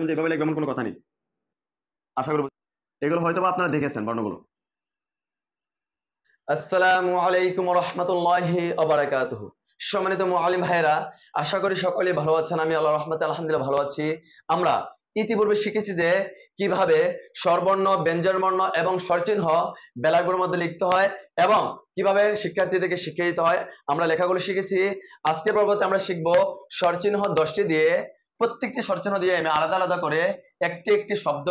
জমি যেভাবে লিখবে এমন কোনো কথা নেই। আশা করি এগুলো হয়তো বা আপনারা দেখেছেন বর্ণগুলো। আসসালামু আলাইকুম রহমতুল্লাহি ওয়া সম্মানিত মুআল্লিম ভাইরা, আশা করি সকলেই ভালো আছেন। আমি আল্লাহর রহমতে আলহামদুলিল্লাহ ভালো আছি। আমরা ইতিপূর্বে শিখেছি যে কিভাবে স্বরবর্ণ, ব্যঞ্জনবর্ণ এবং স্বরচিহ্ন বেলাগুলোর মধ্যে লিখতে হয় এবং কিভাবে শিক্ষার্থীদেরকে শিখিয়ে দিতে হয়। আমরা লেখাগুলো শিখেছি। আজকের পর্বতে আমরা শিখবো স্বরচিহ্ন 10টি দিয়ে, প্রত্যেকটি স্বরচিহ্ন দিয়ে আমি আলাদা আলাদা করে একটি একটি শব্দ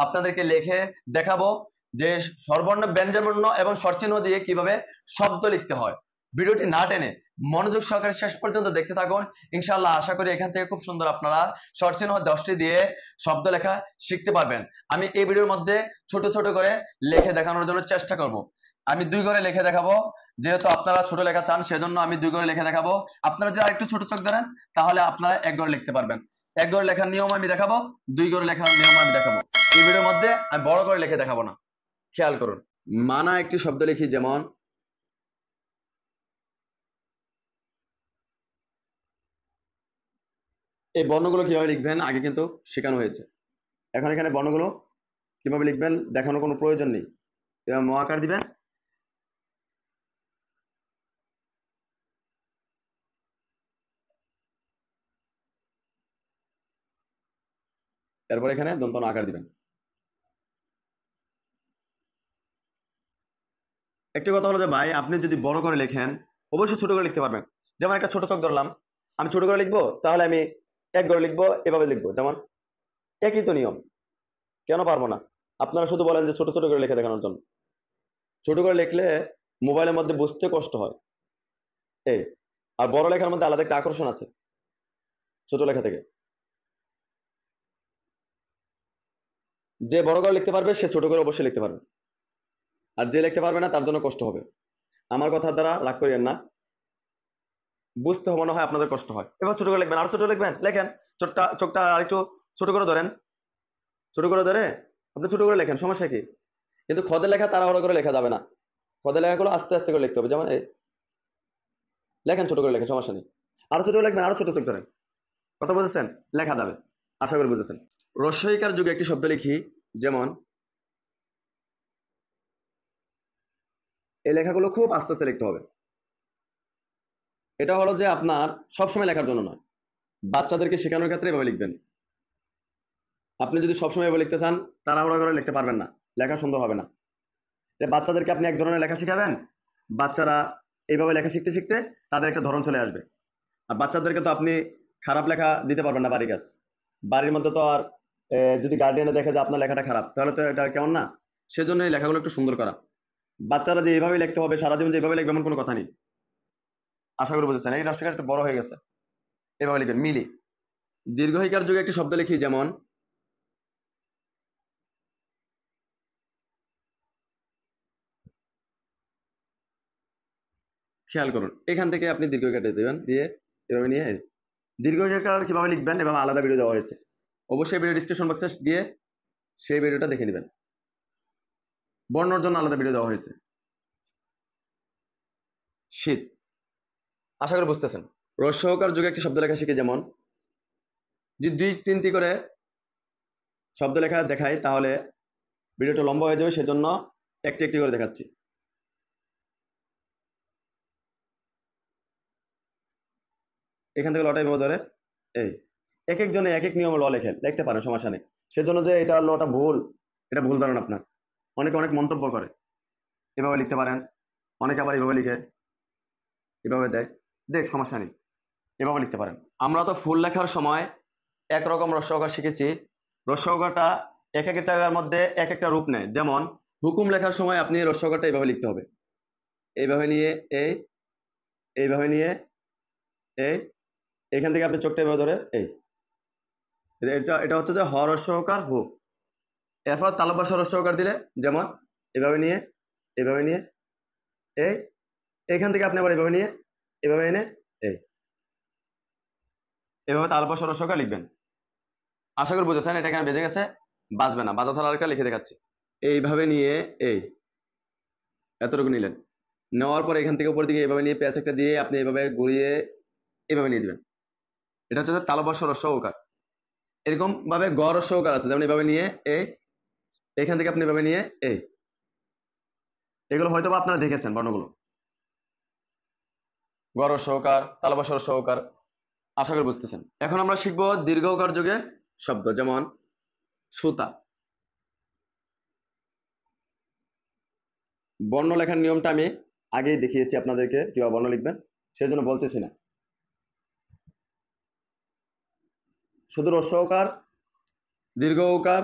আপনাদেরকে লিখে দেখাবো যে স্বরবর্ণ, ব্যঞ্জনবর্ণ এবং স্বরচিহ্ন দিয়ে কিভাবে শব্দ লিখতে হয়। ভিডিওটি না টেনে মনোযোগ সহকারে শেষ পর্যন্ত দেখতে থাকুন। ইনশাআল্লাহ আশা করি এখান থেকে খুব সুন্দর আপনারা শর্টচিহ্ন 10টি দিয়ে শব্দ লেখা শিখতে পারবেন। আমি এই ভিডিওর মধ্যে ছোট ছোট করে লিখে দেখানোর জন্য চেষ্টা করব। আমি 2 ঘরে লিখে দেখাবো, যেহেতু আপনারা ছোট লেখা চান সেজন্য আমি 2 ঘরে লিখে দেখাবো। আপনারা যদি আরেকটু ছোট চোখ ধরেন তাহলে আপনারা 1 ঘরে লিখতে পারবেন। 1 ঘরে লেখার নিয়ম আমি দেখাবো, 2 ঘরে লেখার নিয়ম আমি দেখাবো। এই ভিডিওর মধ্যে আমি বড় করে লিখে দেখাবো না। খেয়াল করুন, মানা একটি শব্দ লিখি, যেমন এই বর্ণগুলো কিভাবে লিখবেন আগে কিন্তু শেখানো হয়েছে। এখন এখানে বর্ণগুলো কিভাবে লিখবেন দেখানোর কোনো প্রয়োজন নেই। এবার ম আকার দিবেন, এরপর এখানে দন্তন আকার দিবেন। একটি কথা হলো যে ভাই, আপনি যদি বড় করে লেখেন অবশ্যই ছোট করে লিখতে পারবেন। যেমন একটা ছোট চোখ ধরলাম, আমি ছোট করে লিখবো, তাহলে আমি 1 ঘরে লিখবো, এভাবে লিখবো। যেমন একই তো নিয়ম, কেন পারবো না? আপনারা শুধু বলেন যে ছোট ছোট করে লিখে দেখানোর জন্য। ছোট করে লিখলে মোবাইলের মধ্যে বুঝতে কষ্ট হয়। এই আর বড় লেখার মধ্যে আলাদা একটা আকর্ষণ আছে ছোট লেখা থেকে। যে বড় করে লিখতে পারবে সে ছোট করে অবশ্যই লিখতে পারবে, আর যে লিখতে পারবে না তার জন্য কষ্ট হবে। আমার কথার দ্বারা রাগ করিয়েন না, বুঝতে মনে হয় আপনাদের কষ্ট হয়। এবার ছোট করে লিখবেন, আরো ছোট লিখবেন, লেখেন। চোখটা চোখটা আরেকটু ছোট করে ধরেন, ছোট করে ধরে আপনি ছোট করে লেখেন, সমস্যা কি? কিন্তু খদের লেখা তাড়াহুড়ো করে লেখা যাবে না। খদের লেখাগুলো আস্তে আস্তে করে লিখতে হবে। যেমন এই লেখেন, ছোট করে লেখেন, সমস্যা নেই। আরো ছোট করে লিখবেন, আরো ছোট চোখ ধরেন। কথা বুঝেছেন? লেখা যাবে, আশা করি বুঝেছেন। রস্বইকার যুগে একটি শব্দ লিখি, যেমন এই লেখাগুলো খুব আস্তে আস্তে লিখতে হবে। এটা হলো যে আপনার সবসময় লেখার জন্য নয়, বাচ্চাদেরকে শেখানোর ক্ষেত্রে এভাবে লিখবেন। আপনি যদি সবসময় এভাবে লিখতে চান তাড়াহুড়া করে লিখতে পারবেন না, লেখা সুন্দর হবে না। বাচ্চাদেরকে আপনি এক ধরনের লেখা শিখাবেন, বাচ্চারা এইভাবে লেখা শিখতে শিখতে তাদের একটা ধরন চলে আসবে। আর বাচ্চাদেরকে তো আপনি খারাপ লেখা দিতে পারবেন না বাড়ির কাছে। বাড়ির মধ্যে তো আর যদি গার্ডিয়ানে দেখে যে আপনার লেখাটা খারাপ, তাহলে তো এটা কেমন না? সেজন্য এই লেখাগুলো একটু সুন্দর করা। বাচ্চারা যে এইভাবে লিখতে হবে, সারা জীবন যে এইভাবে লিখবে এমন কোনো কথা নেই। আশা করি বুঝেছেন। এই রাষ্ট্রটা একটু বড় হয়ে গেছে, এভাবে লিখবেন। মিলি দীর্ঘহিকার যুগে একটি শব্দ লিখি, যেমন খেয়াল করুন, এখান থেকে আপনি দীর্ঘ কেটে দেবেন, দিয়ে এভাবে নিয়ে দীর্ঘ কিভাবে লিখবেন এভাবে আলাদা ভিডিও দেওয়া হয়েছে। অবশ্যই ভিডিও ডিসক্রিপশন বক্সে গিয়ে সেই ভিডিওটা দেখে নেবেন। বর্ণর জন্য আলাদা ভিডিও দেওয়া হয়েছে। শীত, আশা করি বুঝতেছেন। রস্যকার যুগে একটি শব্দ লেখা শিখি, যেমন যদি 2-3টি করে শব্দ লেখা দেখাই তাহলে ভিডিওটা লম্বা হয়ে যাবে, সেজন্য একটি একটি করে দেখাচ্ছি। এখান থেকে লটাই ধরে এই এক একজনে এক এক নিয়মে ল লেখেন, লিখতে পারেন, সমস্যা নেই। সেজন্য যে এটা লটা ভুল, এটা ভুল ধারণা আপনার। অনেকে অনেক মন্তব্য করে, এভাবে লিখতে পারেন, অনেকে আবার এভাবে লিখে, এভাবে দেয়, দেখ সমস্যা নেই, এভাবে লিখতে পারেন। আমরা তো ফুল লেখার সময় একরকম রস্যকার শিখেছি। রস্যকারটা এক এক জায়গার মধ্যে এক একটা রূপ নেয়। যেমন হুকুম লেখার সময় আপনি রস্যকারটা এইভাবে লিখতে হবে, এইভাবে নিয়ে এই, এইভাবে নিয়ে এই, এখান থেকে আপনি চোখটা এভাবে ধরে এই, এটা এটা হচ্ছে যে হ রস্যকার হু। এরপর তালব্য রস্যকার দিলে যেমন এভাবে নিয়ে, এভাবে নিয়ে এই, এখান থেকে আপনি আবার এভাবে নিয়ে এভাবে এনে এই, এভাবে তালব্য রস্যকার লিখবেন। আশা করি বুঝেছেন। এটা এখানে বেজে গেছে, বাজবে না, বাজা ছাড়া আরেকটা লিখে দেখাচ্ছি। এইভাবে নিয়ে এই এতটুকু নিলেন, নেওয়ার পর এখান থেকে উপর দিকে এভাবে নিয়ে পেঁচ একটা দিয়ে আপনি এভাবে ঘুরিয়ে এভাবে নিয়ে দিবেন। এটা হচ্ছে তালব্য রস্য ওকার। এরকম ভাবে গড় সহকার আছে, যেমন এইভাবে নিয়ে এই, এখান থেকে আপনি এভাবে নিয়ে এই, এগুলো হয়তো বা আপনারা দেখেছেন বর্ণগুলো, গড় সহকার, তালবসর সহকার, আশা করি বুঝতেছেন। এখন আমরা শিখবো দীর্ঘ উকার যুগে শব্দ, যেমন সুতা। বর্ণ লেখার নিয়মটা আমি আগেই দেখিয়েছি আপনাদেরকে কিভাবে বর্ণ লিখবেন, সেই জন্য বলতেছি না। শুধু হ্রস্ব উকার, দীর্ঘ উকার,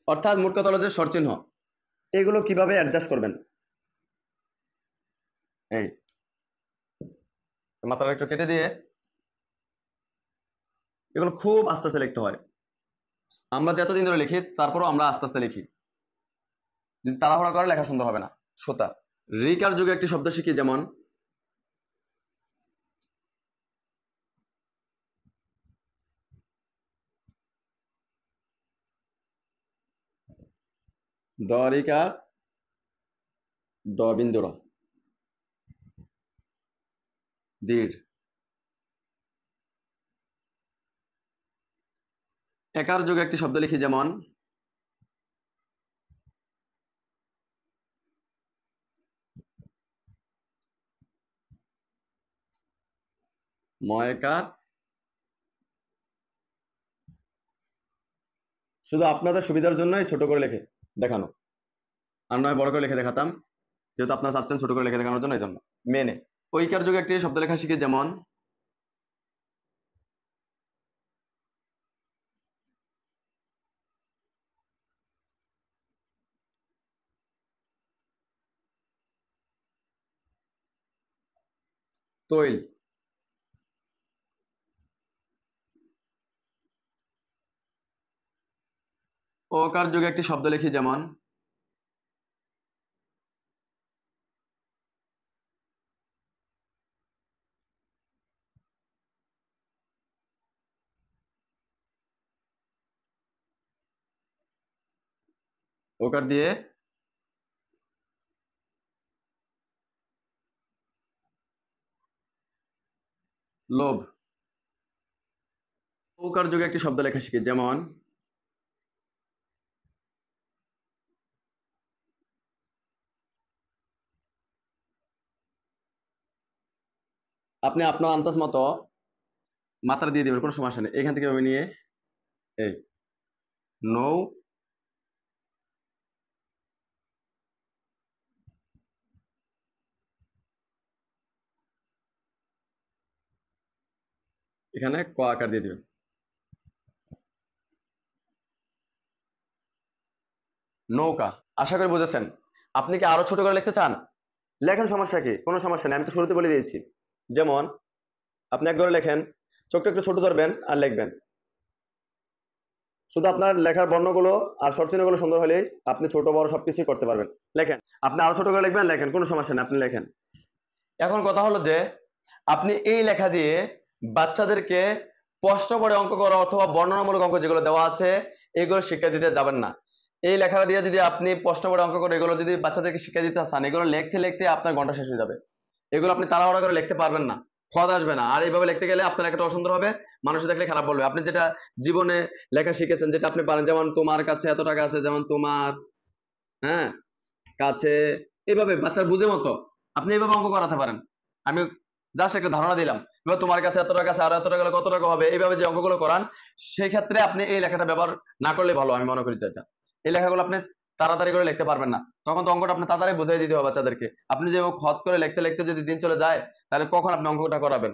অর্থাৎ মোট কথা হলো যে স্বরচিহ্ন, এগুলো কিভাবে অ্যাডজাস্ট করবেন। এই মাথাটা একটু কেটে দিয়ে এগুলো খুব আস্তে আস্তে লিখতে হয়। আমরা যতদিন ধরে লিখি তারপরও আমরা আস্তে আস্তে লিখি, যদি তাড়াহুড়া করে লেখা সুন্দর হবে না। সুতা। রিকার যুগে একটি শব্দ শিখি, যেমন দরিকার ড বিন্দু র, দীর। একার যুগে একটি শব্দ লিখি, যেমন ময়কার। শুধু আপনাদের সুবিধার জন্যই ছোট করে লিখে দেখানো, আর নয় বড় করে লিখে দেখাতাম, যেহেতু আপনারা চাচ্ছেন ছোট করে লিখে দেখানোর জন্য, এই জন্য মেনে। ঐকার যুগে একটি শব্দ লেখা শিখি, যেমন তৈল। ওকার যুগে একটি শব্দ লিখি, যেমন ওকার দিয়ে লোভ। ওকার যুগে একটি শব্দ লেখা শিখি, যেমন আপনি আপনার আন্দাজ মতো মাত্রা দিয়ে দিবেন, কোনো সমস্যা নেই। এখান থেকে আমি নিয়ে এই নৌ, এখানে ক আকার দিয়ে দিবেন। নৌকা। আশা করি বুঝেছেন। আপনি কি আরো ছোট করে লিখতে চান, লেখেন, সমস্যা কি, কোনো সমস্যা নেই, আমি তো শুরুতে বলে দিয়েছি। যেমন আপনি এক ঘরে লেখেন, চোখটা একটু ছোট ধরবেন আর লিখবেন। শুধু আপনার লেখার বর্ণগুলো আর স্বরচিহ্নগুলো সুন্দর হলেই আপনি ছোট বড় সবকিছুই করতে পারবেন। লেখেন, আপনি আরো ছোট করে লিখবেন, লেখেন, কোনো সমস্যা নেই, আপনি লেখেন। এখন কথা হলো যে আপনি এই লেখা দিয়ে বাচ্চাদেরকে প্রশ্ন করে অঙ্ক করা অথবা বর্ণনামূলক অঙ্ক যেগুলো দেওয়া আছে এগুলো শিক্ষা দিতে যাবেন না। এই লেখা দিয়ে যদি আপনি প্রশ্ন করে অঙ্ক করে এগুলো যদি বাচ্চাদেরকে শিক্ষা দিতে চান, এগুলো লিখতে লিখতে আপনার ঘন্টা শেষ হয়ে যাবে। এগুলো আপনি তাড়াহুড়া করে লিখতে পারবেন না, খদ আসবে না। আর এইভাবে লিখতে গেলে আপনার একটা অসুন্দর হবে, মানুষ দেখলে খারাপ বলবে। আপনি যেটা জীবনে লেখা শিখেছেন, যেটা আপনি পারেন, যেমন তোমার কাছে এত টাকা আছে, যেমন তোমার, হ্যাঁ, কাছে, এইভাবে বাচ্চার বুঝে মতো আপনি এইভাবে অঙ্ক করাতে পারেন। আমি জাস্ট একটা ধারণা দিলাম। এবার তোমার কাছে এত টাকা আছে, আর এত টাকা হলে কত টাকা হবে, এইভাবে যে অঙ্কগুলো করান, সেই ক্ষেত্রে আপনি এই লেখাটা ব্যবহার না করলে ভালো, আমি মনে করি। যেটা এই লেখাগুলো আপনি তাড়াতাড়ি করে লিখতে পারবেন না, তখন তো অঙ্কটা আপনি তাড়াতাড়ি বুঝিয়ে দিতে হবে বাচ্চাদেরকে। আপনি যে খত করে লিখতে লিখতে যদি দিন চলে যায়, তাহলে কখন আপনি অঙ্কটা করাবেন।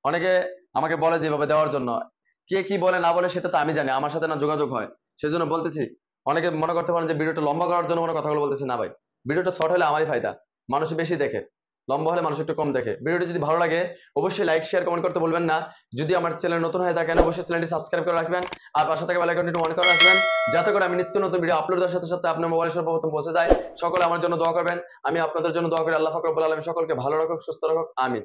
অনেকে আমাকে বলে যেভাবে দেওয়ার জন্য, কে কি বলে না বলে সেটা তো আমি জানি, আমার সাথে না যোগাযোগ হয়, সেজন্য বলতেছি। অনেকে মনে করতে পারেন যে ভিডিওটা লম্বা করার জন্য মনে কথাগুলো বলতেছি, না ভাই, ভিডিওটা শর্ট হলে আমারই ফায়দা, মানুষ বেশি দেখে, লম্বা হলে মানুষ একটু কম দেখে। ভিডিওটি যদি ভালো লাগে অবশ্যই লাইক শেয়ার কমেন্ট করতে ভুলবেন না। যদি আমার চ্যানেল নতুন হয়ে থাকেন অবশ্যই চ্যানেলটি সাবস্ক্রাইব করে রাখবেন, আর পাশে থাকা বেল আইকনটি অন করে রাখবেন, যাতে করে আমি নিত্য নতুন ভিডিও আপলোড দেওয়ার সাথে সাথে আপনার মোবাইলে সর্বপ্রথম পৌঁছে যায়। সকলে আমার জন্য দোয়া করবেন, আমি আপনাদের জন্য দোয়া করি। আল্লাহ পাক রব্বুল আলামিন সকলকে ভালো রাখুক, সুস্থ রাখুক, আমিন।